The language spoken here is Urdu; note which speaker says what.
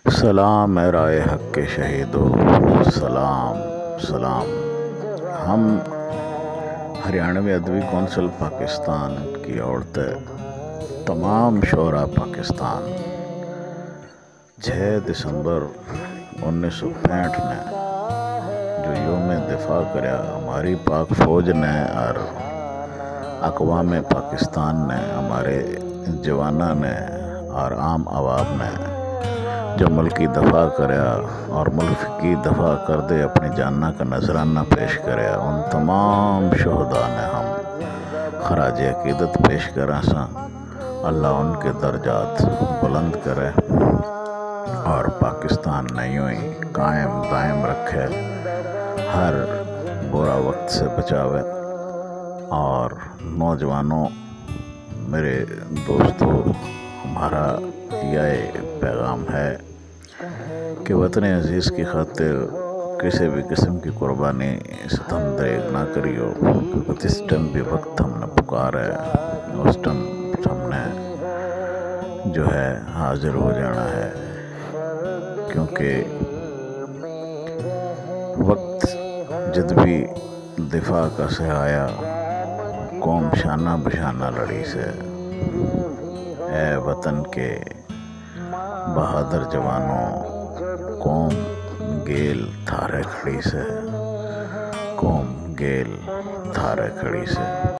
Speaker 1: سلام اے رائے حق کے شہیدو، سلام سلام۔ ہم ہریانوی ادبی کونسل پاکستان کی عورتیں، تمام شعراء پاکستان 6 دسمبر 1965 نے جو یوم دفاع کریا ہماری پاک فوج نے اور اقوام پاکستان نے، ہمارے جوانوں نے اور عام عوام نے جو ملکی دفاع کریا اور ملک کی دفاع کر دے اپنی جاننا کا نذرانہ پیش کریا، ان تمام شہداء نے ہم خراج عقیدت پیش کرا سا۔ اللہ ان کے درجات بلند کرے اور پاکستان نے یوں ہی قائم دائم رکھے، ہر برا وقت سے بچاوے۔ اور نوجوانوں، میرے دوستو، ہمارا یہ پیغام ہے کہ وطن عزیز کی خاطر کسی بھی قسم کی قربانی ستم دریغ نہ کریو، کیونکہ جس ٹائم بھی وقت ہم نے پکارا ہے اس ٹائم ہم نے جو ہے حاضر ہو جانا ہے، کیونکہ وقت جد بھی دفاع کا سے آیا، قوم شانہ بشانہ لڑی سے۔ اے وطن کے بہادر جوانوں، قوم گیل تھارے کھڑی سے، قوم گیل تھارے کھڑی سے۔